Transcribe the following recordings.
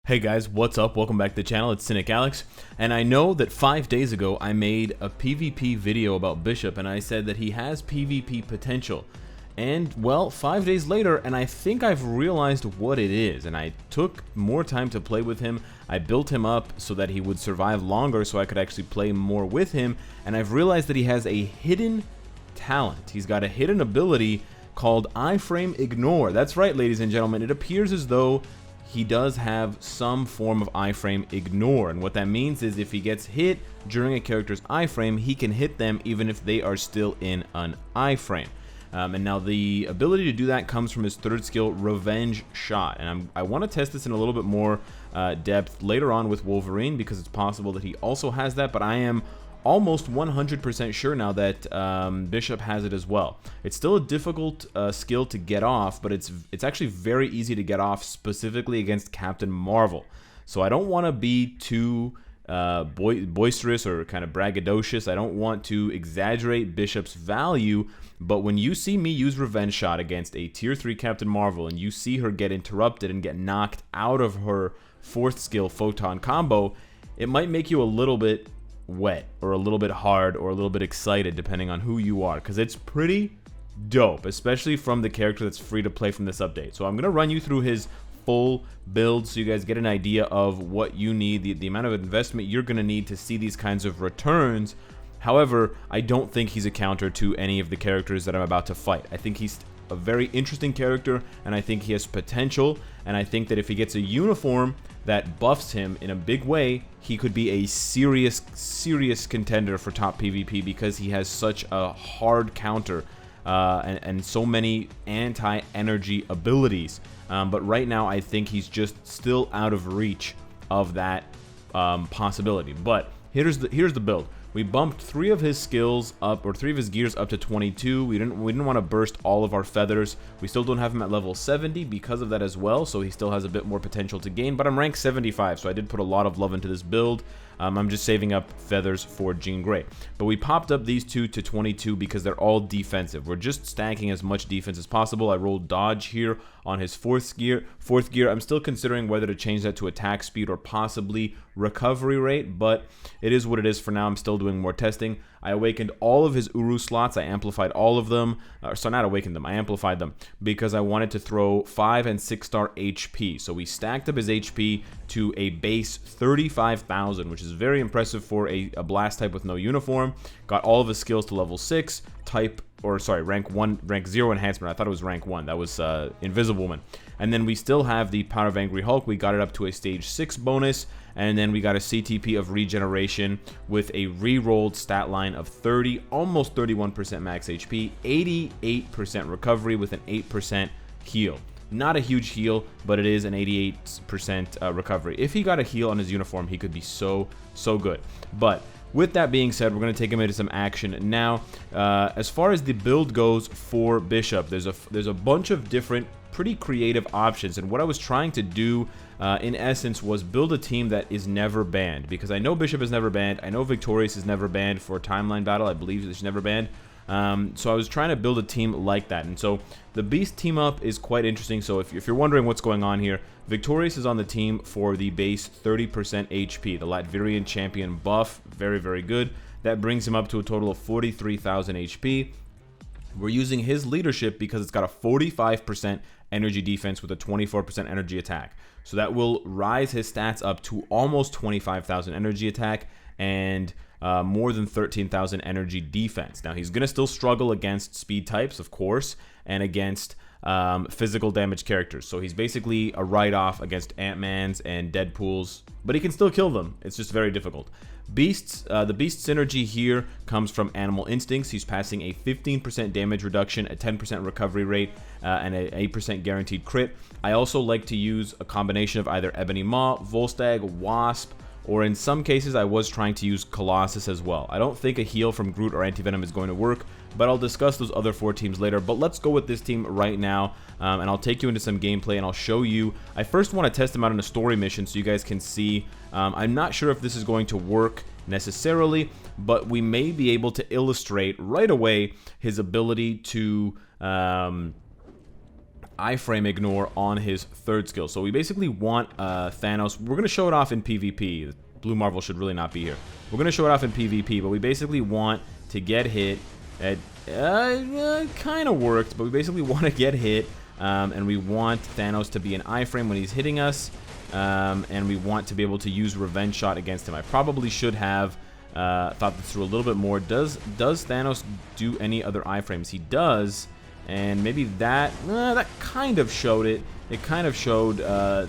Hey guys, what's up? Welcome back to the channel. It's Cynicalex, and I know that 5 days ago I made a PvP video about Bishop, and I said that he has PvP potential. And, well, 5 days later, and I think I've realized what it is, and I took more time to play with him. I built him up so that he would survive longer so I could actually play more with him, and I've realized that he has a hidden talent. He's got a hidden ability called iFrame Ignore. That's right, ladies and gentlemen. It appears as though he does have some form of iFrame Ignore, and what that means is if he gets hit during a character's iFrame, he can hit them even if they are still in an iFrame. And now the ability to do that comes from his third skill, Revenge Shot, and I want to test this in a little bit more depth later on with Wolverine, because it's possible that he also has that, but I am almost 100% sure now that Bishop has it as well. It's still a difficult skill to get off, but it's actually very easy to get off, specifically against Captain Marvel. So I don't want to be too boisterous or kind of braggadocious. I don't want to exaggerate Bishop's value, but when you see me use Revenge Shot against a tier 3 Captain Marvel and you see her get interrupted and get knocked out of her fourth skill Photon combo, it might make you a little bit wet or a little bit hard or a little bit excited depending on who you are, because it's pretty dope, especially from the character that's free to play from this update. So I'm gonna run you through his full build so you guys get an idea of what you need, the amount of investment you're gonna need to see these kinds of returns. However, I don't think he's a counter to any of the characters that I'm about to fight. I think he's a very interesting character, and I think he has potential, and I think that if he gets a uniform that buffs him in a big way, he could be a serious contender for top PvP, because he has such a hard counter and so many anti-energy abilities. But right now, I think he's just still out of reach of that possibility. But here's the build. We bumped 3 of his skills up, or 3 of his gears up to 22. We didn't want to burst all of our feathers. We still don't have him at level 70 because of that as well, so he still has a bit more potential to gain. But I'm rank 75, so I did put a lot of love into this build. I'm just saving up feathers for Jean Grey. But we popped up these 2 to 22 because they're all defensive. We're just stacking as much defense as possible. I rolled dodge here on his fourth gear. I'm still considering whether to change that to attack speed or possibly recovery rate, but it is what it is for now. I'm still doing more testing. I awakened all of his Uru slots. I amplified all of them. So not awakened them, I amplified them, because I wanted to throw 5 and 6 star HP. So we stacked up his HP to a base 35,000, which is very impressive for a blast type with no uniform. Got all of his skills to level 6, rank 0 enhancement. I thought it was rank 1. That was Invisible Woman. And then we still have the Power of Angry Hulk. We got it up to a stage 6 bonus. And then we got a CTP of regeneration with a re-rolled stat line of 30, almost 31% max HP, 88% recovery with an 8% heal. Not a huge heal, but it is an 88% recovery. If he got a heal on his uniform, he could be so good. But with that being said, we're going to take him into some action now. As far as the build goes for Bishop, there's a bunch of different pretty creative options, and what I was trying to do in essence was build a team that is never banned, because I know Bishop is never banned. I know Victorious is never banned for a timeline battle. I believe she's never banned. So I was trying to build a team like that, and so the Beast team up is quite interesting. So if you're wondering what's going on here, Victorious is on the team for the base 30% HP, the Latvian champion buff, very good. That brings him up to a total of 43,000 HP. We're using his leadership because it's got a 45% energy defense with a 24% energy attack. So that will rise his stats up to almost 25,000 energy attack and more than 13,000 energy defense. Now, he's going to still struggle against speed types, of course, and against physical damage characters. So he's basically a write-off against Ant-Man's and Deadpool's, but he can still kill them. It's just very difficult. Beasts, the Beast synergy here comes from Animal Instincts. He's passing a 15% damage reduction, a 10% recovery rate, and an 8% guaranteed crit. I also like to use a combination of either Ebony Maw, Volstagg, Wasp, or in some cases I was trying to use Colossus as well. I don't think a heal from Groot or Anti-Venom is going to work, but I'll discuss those other 4 teams later. But let's go with this team right now, and I'll take you into some gameplay, and I'll show you. I first want to test him out in a story mission so you guys can see. I'm not sure if this is going to work necessarily, but we may be able to illustrate right away his ability to iFrame ignore on his third skill. So we basically want Thanos. We're going to show it off in PvP. Blue Marvel should really not be here. We're going to show it off in PvP, but we basically want to get hit. It kind of worked, but we basically want to get hit, and we want Thanos to be an iFrame when he's hitting us, and we want to be able to use Revenge Shot against him. I probably should have thought this through a little bit more. Does Thanos do any other iframes? He does, and maybe that kind of showed it. It kind of showed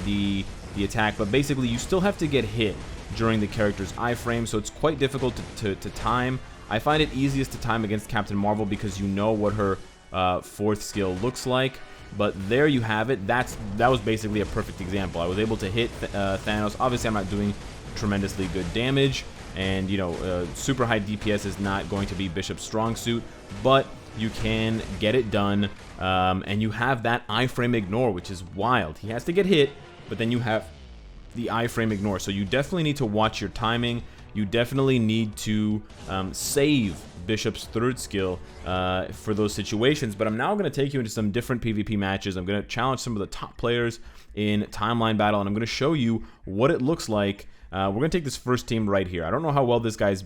the attack, but basically you still have to get hit during the character's iframe, so it's quite difficult to time. I find it easiest to time against Captain Marvel because you know what her fourth skill looks like. But there you have it. That was basically a perfect example. I was able to hit Thanos. Obviously, I'm not doing tremendously good damage, and you know, super high DPS is not going to be Bishop's strong suit, but you can get it done, and you have that iframe ignore, which is wild. He has to get hit, but then you have the iframe ignore. So you definitely need to watch your timing. You definitely need to save Bishop's third skill for those situations. But I'm now going to take you into some different PvP matches. I'm going to challenge some of the top players in timeline battle, and I'm going to show you what it looks like. We're going to take this first team right here. I don't know how well this guy's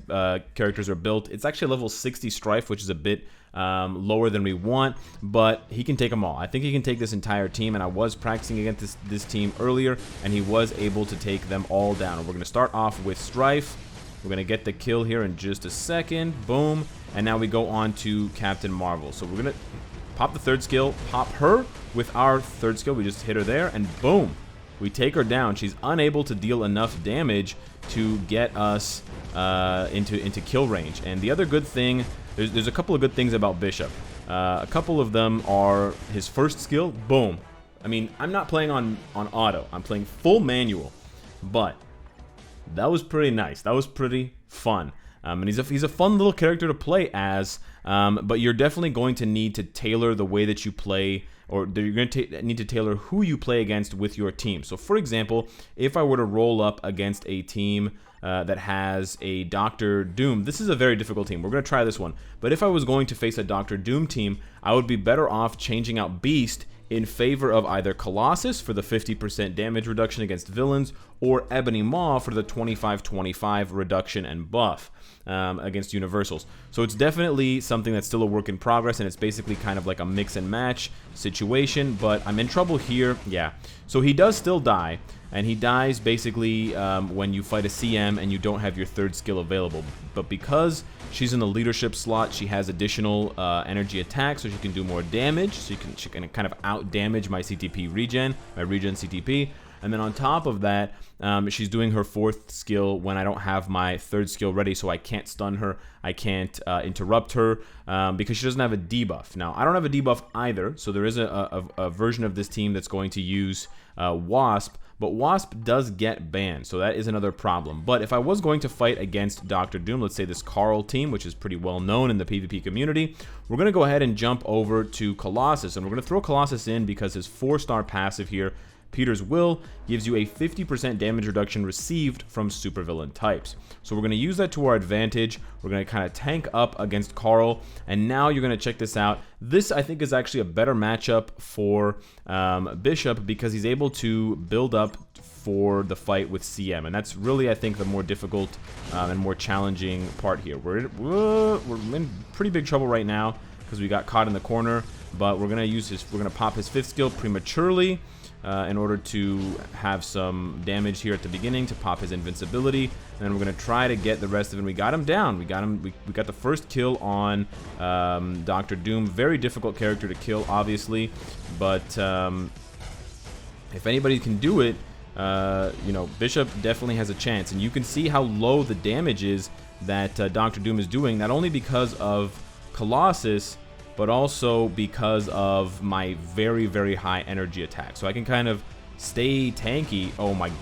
characters are built. It's actually level 60 Strife, which is a bit lower than we want, but he can take them all. I think he can take this entire team, and I was practicing against this team earlier, and he was able to take them all down. And we're going to start off with Strife. We're going to get the kill here in just a second. Boom. And now we go on to Captain Marvel. So we're going to pop the third skill, pop her with our third skill. We just hit her there, and boom. We take her down. She's unable to deal enough damage to get us into kill range. And the other good thing, there's a couple of good things about Bishop. A couple of them are his first skill, boom. I mean, I'm not playing on auto. I'm playing full manual, but that was pretty nice. That was pretty fun. And he's a fun little character to play as, but you're definitely going to need to tailor the way that you play, or you're going to need to tailor who you play against with your team. So, for example, if I were to roll up against a team that has a Doctor Doom, this is a very difficult team. We're going to try this one. But if I was going to face a Doctor Doom team, I would be better off changing out Beast in favor of either Colossus for the 50% damage reduction against villains, or Ebony Maw for the 25-25 reduction and buff against Universals. So it's definitely something that's still a work in progress, and it's basically kind of like a mix and match situation, but I'm in trouble here. Yeah, so he does still die, and he dies basically when you fight a CM and you don't have your third skill available. But because she's in the leadership slot, she has additional energy attack, so she can do more damage. So she can kind of out damage my CTP regen, my regen CTP. And then on top of that, she's doing her fourth skill when I don't have my third skill ready, so I can't stun her, I can't interrupt her, because she doesn't have a debuff. Now, I don't have a debuff either, so there is a version of this team that's going to use Wasp, but Wasp does get banned, so that is another problem. But if I was going to fight against Doctor Doom, let's say this Carl team, which is pretty well known in the PvP community, we're going to go ahead and jump over to Colossus, and we're going to throw Colossus in because his 4-star passive here, Peter's Will, gives you a 50% damage reduction received from supervillain types. So we're going to use that to our advantage. We're going to kind of tank up against Carl, and now you're going to check this out. This, I think, is actually a better matchup for Bishop because he's able to build up for the fight with CM, and that's really, I think, the more difficult and more challenging part here. We're in pretty big trouble right now because we got caught in the corner, but we're going to pop his 5th skill prematurely in order to have some damage here at the beginning to pop his invincibility, and then we're going to try to get the rest of him. We got him down. We got the first kill on Doctor Doom. Very difficult character to kill, obviously, but if anybody can do it, you know, Bishop definitely has a chance. And you can see how low the damage is that Doctor Doom is doing, not only because of Colossus, but also because of my very, very high energy attack. So I can kind of stay tanky. Oh my,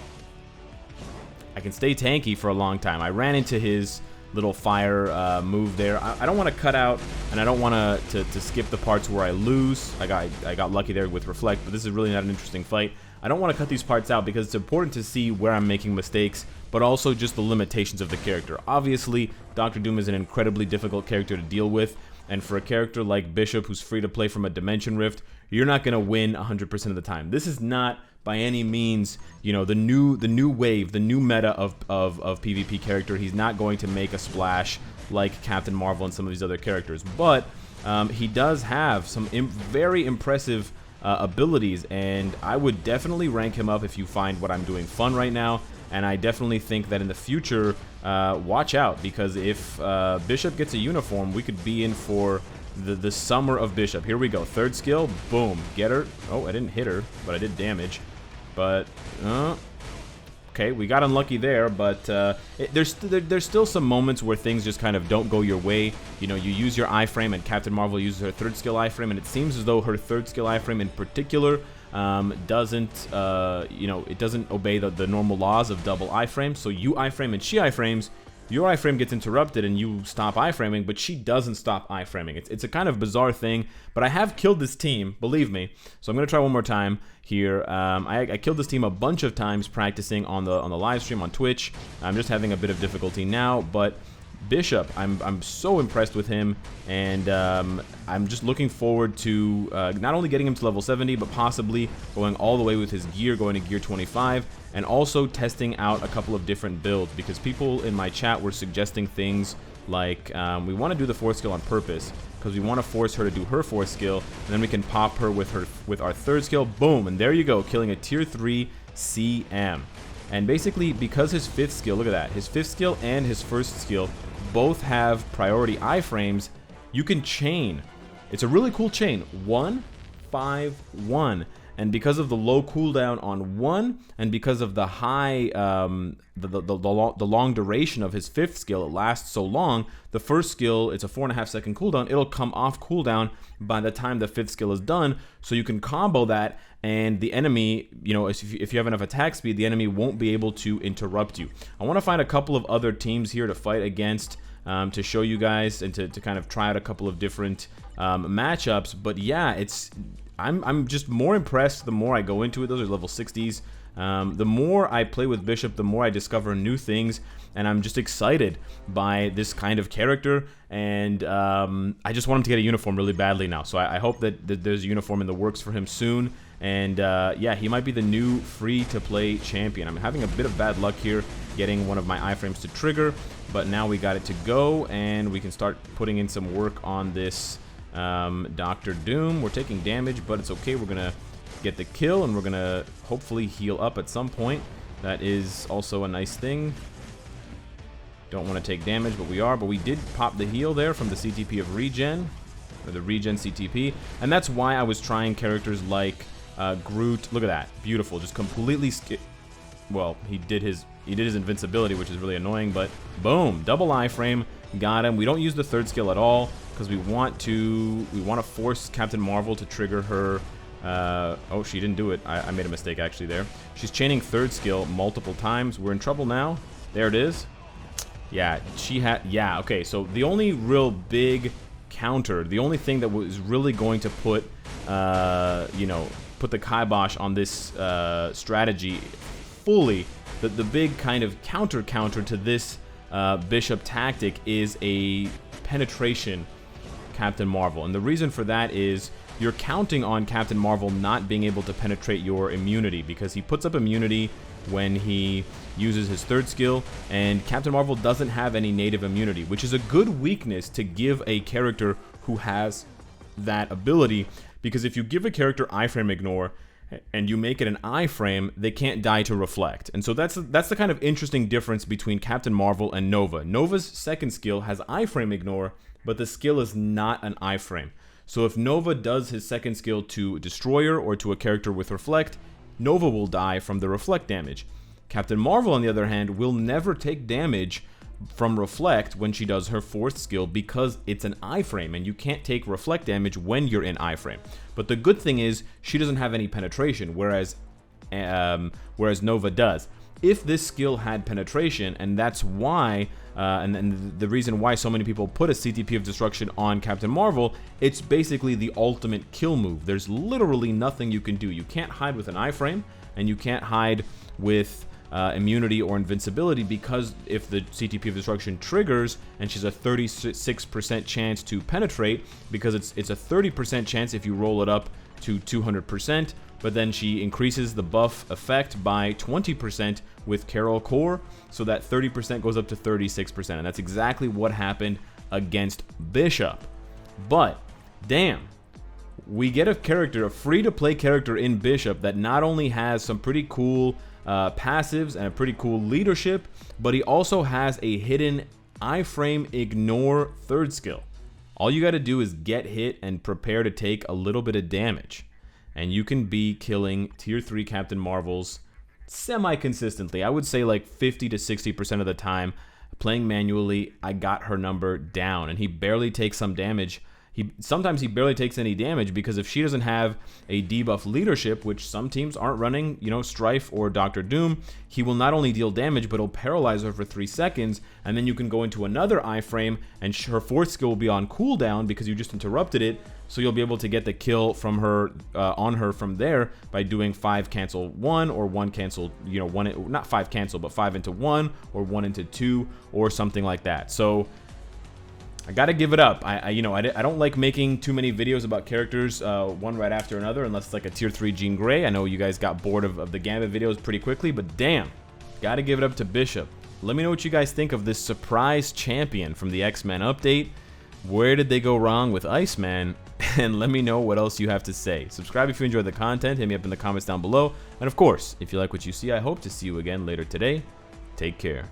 I can stay tanky for a long time. I ran into his little fire move there. I don't want to cut out, and I don't want to skip the parts where I lose. I got lucky there with Reflect, but this is really not an interesting fight. I don't want to cut these parts out because it's important to see where I'm making mistakes, but also just the limitations of the character. Obviously, Doctor Doom is an incredibly difficult character to deal with, and for a character like Bishop, who's free to play from a Dimension Rift, you're not going to win 100% of the time. This is not by any means, you know, the new wave, the new meta of PvP character. He's not going to make a splash like Captain Marvel and some of these other characters, but he does have some very impressive abilities, and I would definitely rank him up if you find what I'm doing fun right now. And I definitely think that in the future, watch out, because if Bishop gets a uniform, we could be in for the summer of Bishop. Here we go. Third skill. Boom. Get her. Oh, I didn't hit her, but I did damage. But, okay, we got unlucky there, but there's still some moments where things just kind of don't go your way. You know, you use your iFrame, and Captain Marvel uses her third skill iFrame, and it seems as though her third skill iFrame in particular doesn't, you know, it doesn't obey the normal laws of double iFrame. So you iFrame and she iFrames, your iframe gets interrupted and you stop iframing, but she doesn't stop iframing. It's a kind of bizarre thing, but I have killed this team, believe me. So I'm gonna try one more time here. I killed this team a bunch of times practicing on the live stream on Twitch. I'm just having a bit of difficulty now, but Bishop, I'm so impressed with him, and I'm just looking forward to not only getting him to level 70, but possibly going all the way with his gear, going to gear 25, and also testing out a couple of different builds, because people in my chat were suggesting things like we want to do the fourth skill on purpose, because we want to force her to do her fourth skill, and then we can pop her with our third skill. Boom, and there you go, killing a tier 3 CM. And basically, because his fifth skill, look at that, his fifth skill and his first skill both have priority iframes, you can chain. It's a really cool chain. 1, 5, 1. And because of the low cooldown on 1, and because of the high, the long duration of his fifth skill, it lasts so long, the first skill, it's a 4.5 second cooldown, it'll come off cooldown by the time the fifth skill is done, so you can combo that, and the enemy, you know, if you have enough attack speed, the enemy won't be able to interrupt you. I want to find a couple of other teams here to fight against, to show you guys, and to kind of try out a couple of different matchups, but yeah, I'm just more impressed the more I go into it. Those are level 60s. The more I play with Bishop, the more I discover new things, and I'm just excited by this kind of character, and I just want him to get a uniform really badly now. So I hope that there's a uniform in the works for him soon, and yeah, he might be the new free-to-play champion. I'm having a bit of bad luck here getting one of my iframes to trigger, but now we got it to go, and we can start putting in some work on this Dr. Doom. We're taking damage, but it's okay. We're gonna get the kill, and we're gonna hopefully heal up at some point. That is also a nice thing. Don't want to take damage, but we are. But we did pop the heal there from the CTP of regen, or the regen CTP, and that's why I was trying characters like Groot. Look at that, beautiful, just completely well, he did his invincibility, which is really annoying, but boom, double iframe, got him. We don't use the third skill at all, because we want to force Captain Marvel to trigger her. Oh, she didn't do it. I made a mistake actually there. She's chaining third skill multiple times. We're in trouble now. There it is. Yeah, she had. Yeah, okay. So the only real big counter, the only thing that was really going to put, you know, put the kibosh on this strategy fully, the big kind of counter to this Bishop tactic is a penetration Captain Marvel, and the reason for that is you're counting on Captain Marvel not being able to penetrate your immunity, because he puts up immunity when he uses his third skill, and Captain Marvel doesn't have any native immunity, which is a good weakness to give a character who has that ability, because if you give a character iframe ignore and you make it an iframe, they can't die to reflect. And so that's the kind of interesting difference between Captain Marvel and Nova. Nova's second skill has iframe ignore, but the skill is not an iframe. So if Nova does his second skill to Destroyer or to a character with Reflect, Nova will die from the Reflect damage. Captain Marvel, on the other hand, will never take damage from Reflect when she does her fourth skill, because it's an iframe, and you can't take Reflect damage when you're in iframe. But the good thing is she doesn't have any penetration, whereas Nova does. If this skill had penetration, and that's why, and the reason why so many people put a CTP of Destruction on Captain Marvel, it's basically the ultimate kill move. There's literally nothing you can do. You can't hide with an iframe, and you can't hide with immunity or invincibility, because if the CTP of Destruction triggers and she's a 36% chance to penetrate, because it's a 30% chance if you roll it up to 200%, but then she increases the buff effect by 20% with Carol Core, so that 30% goes up to 36%, and that's exactly what happened against Bishop. But damn, we get a free-to-play character in Bishop that not only has some pretty cool passives and a pretty cool leadership, but he also has a hidden iFrame ignore third skill. All you got to do is get hit and prepare to take a little bit of damage, and you can be killing tier 3 Captain Marvels semi-consistently. I would say like 50 to 60% of the time. Playing manually, I got her number down, and he barely takes some damage. Sometimes he barely takes any damage, because if she doesn't have a debuff leadership, which some teams aren't running, you know, Strife or Dr. Doom, he will not only deal damage, but he'll paralyze her for 3 seconds, and then you can go into another iframe, and her fourth skill will be on cooldown because you just interrupted it, so you'll be able to get the kill from her on her from there by doing 5 cancel 1 or 1 cancel, you know, one, not 5 cancel, but 5 into 1 or 1 into 2 or something like that. So I gotta give it up. I don't like making too many videos about characters one right after another, unless it's like a tier 3 Jean Grey. I know you guys got bored of the Gambit videos pretty quickly, but damn, gotta give it up to Bishop. Let me know what you guys think of this surprise champion from the X-Men update. Where did they go wrong with Iceman? And let me know what else you have to say. Subscribe if you enjoyed the content. Hit me up in the comments down below. And of course, if you like what you see, I hope to see you again later today. Take care.